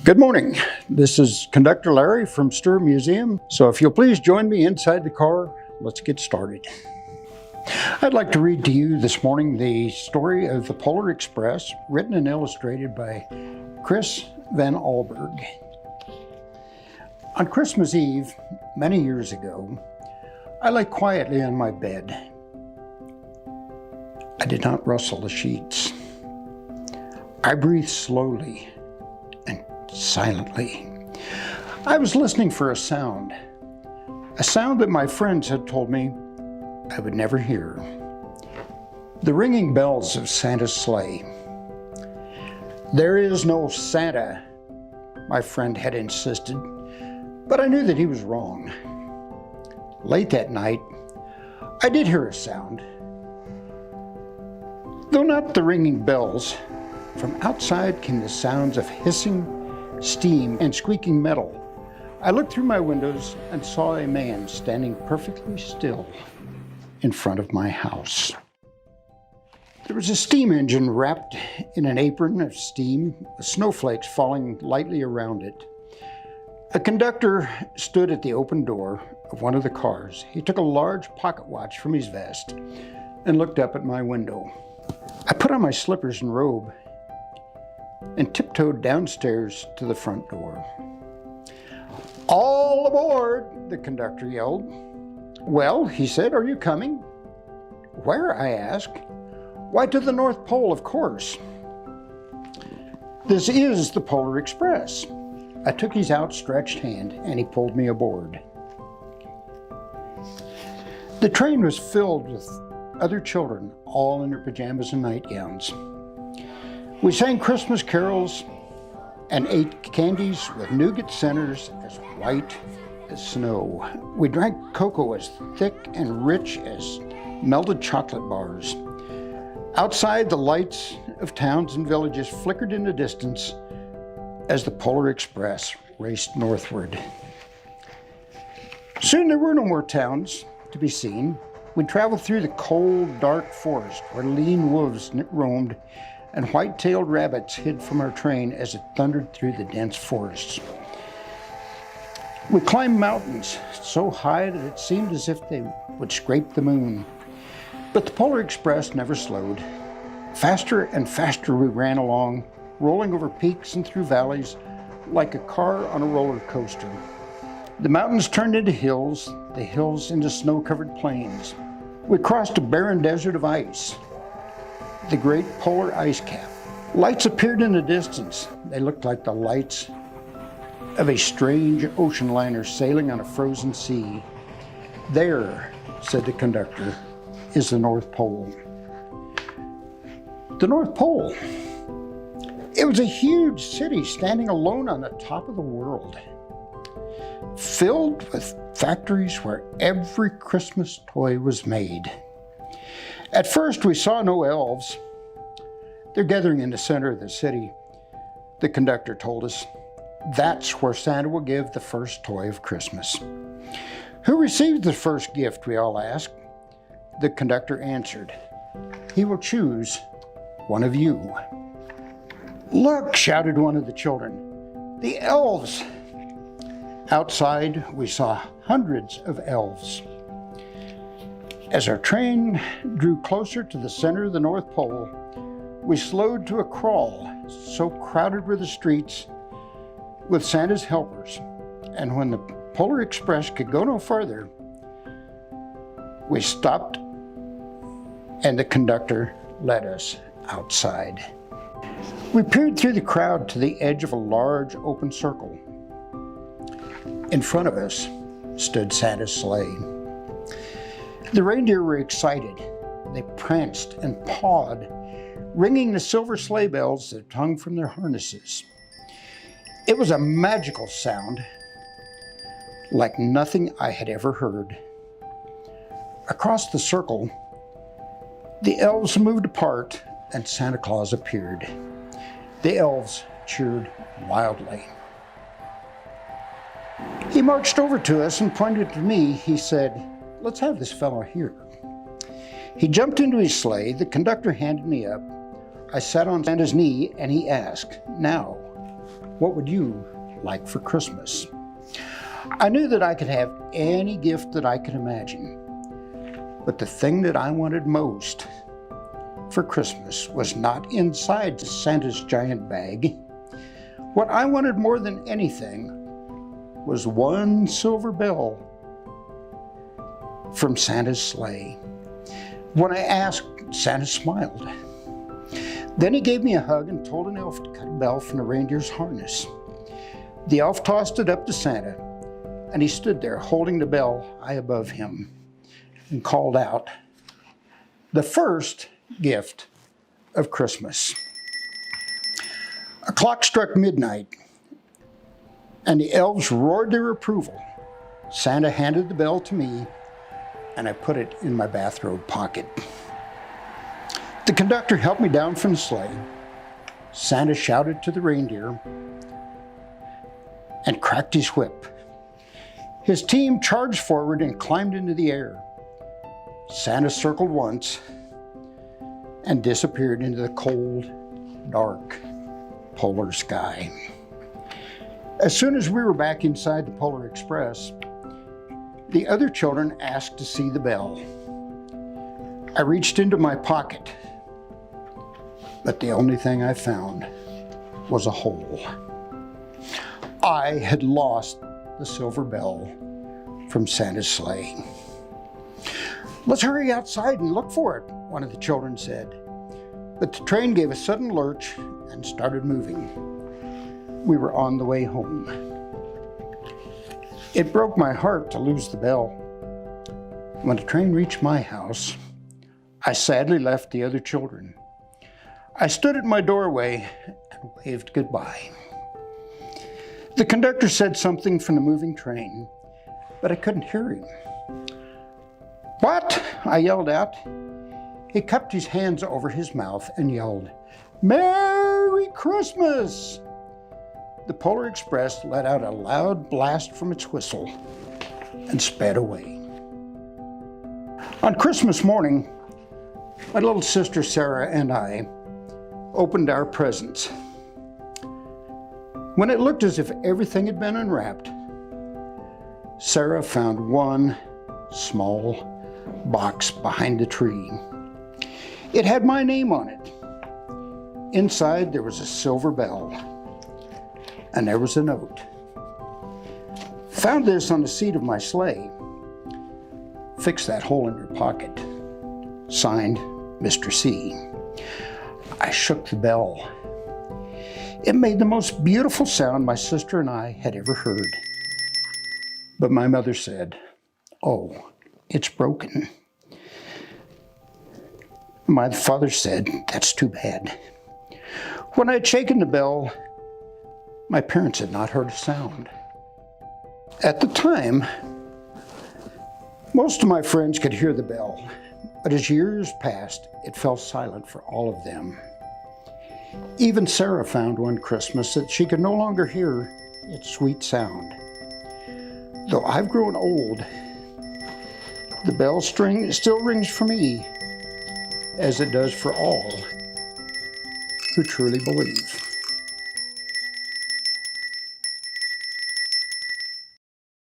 Good morning. This is Conductor Larry from Stuhr Museum. So if you'll please join me inside the car, let's get started. I'd like to read to you this morning the story of the Polar Express, written and illustrated by Chris Van Allberg. On Christmas Eve, many years ago, I lay quietly on my bed. I did not rustle the sheets. I breathed slowly and silently. I was listening for a sound that my friends had told me I would never hear. The ringing bells of Santa's sleigh. There is no Santa, my friend had insisted, but I knew that he was wrong. Late that night, I did hear a sound. Though not the ringing bells, from outside came the sounds of hissing, steam, and squeaking metal. I looked through my windows and saw a man standing perfectly still in front of my house. There was a steam engine wrapped in an apron of steam, with snowflakes falling lightly around it. A conductor stood at the open door of one of the cars. He took a large pocket watch from his vest and looked up at my window. I put on my slippers and robe and tiptoed downstairs to the front door. "All aboard!" the conductor yelled. "Well," he said, "are you coming?" "Where?" I asked. "Why, to the North Pole, of course." "This is the Polar Express." I took his outstretched hand and he pulled me aboard. The train was filled with other children, all in their pajamas and nightgowns. We sang Christmas carols and ate candies with nougat centers as white as snow. We drank cocoa as thick and rich as melted chocolate bars. Outside, the lights of towns and villages flickered in the distance as the Polar Express raced northward. Soon there were no more towns to be seen. We traveled through the cold, dark forest where lean wolves roamed and white-tailed rabbits hid from our train as it thundered through the dense forests. We climbed mountains so high that it seemed as if they would scrape the moon. But the Polar Express never slowed. Faster and faster we ran along, rolling over peaks and through valleys like a car on a roller coaster. The mountains turned into hills, the hills into snow-covered plains. We crossed a barren desert of ice, the great polar ice cap. Lights appeared in the distance. They looked like the lights of a strange ocean liner sailing on a frozen sea. "There," said the conductor, "is the North Pole." The North Pole. It was a huge city standing alone on the top of the world, filled with factories where every Christmas toy was made. At first, we saw no elves. They're gathering in the center of the city, the conductor told us. That's where Santa will give the first toy of Christmas. "Who received the first gift?" we all asked. The conductor answered, "He will choose one of you." "Look!" shouted one of the children. "The elves!" Outside, we saw hundreds of elves. As our train drew closer to the center of the North Pole, we slowed to a crawl, so crowded were the streets with Santa's helpers. And when the Polar Express could go no further, we stopped and the conductor led us outside. We peered through the crowd to the edge of a large open circle. In front of us stood Santa's sleigh. The reindeer were excited. They pranced and pawed, ringing the silver sleigh bells that hung from their harnesses. It was a magical sound, like nothing I had ever heard. Across the circle, the elves moved apart and Santa Claus appeared. The elves cheered wildly. He marched over to us and pointed to me. He said, "Let's have this fellow here." He jumped into his sleigh. The conductor handed me up. I sat on Santa's knee and he asked, "Now, What would you like for Christmas? I knew that I could have any gift that I could imagine, but the thing that I wanted most for Christmas was not inside Santa's giant bag. What I wanted more than anything was one silver bell from Santa's sleigh. When I asked, Santa smiled. Then he gave me a hug and told an elf to cut a bell from the reindeer's harness. The elf tossed it up to Santa, and he stood there holding the bell high above him and called out, "The first gift of Christmas." A clock struck midnight, and the elves roared their approval. Santa handed the bell to me, and I put it in my bathrobe pocket. The conductor helped me down from the sleigh. Santa shouted to the reindeer and cracked his whip. His team charged forward and climbed into the air. Santa circled once and disappeared into the cold, dark polar sky. As soon as we were back inside the Polar Express, the other children asked to see the bell. I reached into my pocket, but the only thing I found was a hole. I had lost the silver bell from Santa's sleigh. "Let's hurry outside and look for it," one of the children said. But the train gave a sudden lurch and started moving. We were on the way home. It broke my heart to lose the bell. When the train reached my house, I sadly left the other children. I stood at my doorway and waved goodbye. The conductor said something from the moving train, but I couldn't hear him. "What?" I yelled out. He cupped his hands over his mouth and yelled, "Merry Christmas!" The Polar Express let out a loud blast from its whistle and sped away. On Christmas morning, my little sister Sarah and I opened our presents. When it looked as if everything had been unwrapped, Sarah found one small box behind the tree. It had my name on it. Inside there was a silver bell, and there was a note. "Found this on the seat of my sleigh. Fix that hole in your pocket. Signed, Mr. C." I shook the bell. It made the most beautiful sound my sister and I had ever heard. But my mother said, "Oh, it's broken." My father said, "That's too bad." When I had shaken the bell, my parents had not heard a sound. At the time, most of my friends could hear the bell, but as years passed, it fell silent for all of them. Even Sarah found one Christmas that she could no longer hear its sweet sound. Though I've grown old, the bell string still rings for me, as it does for all who truly believe.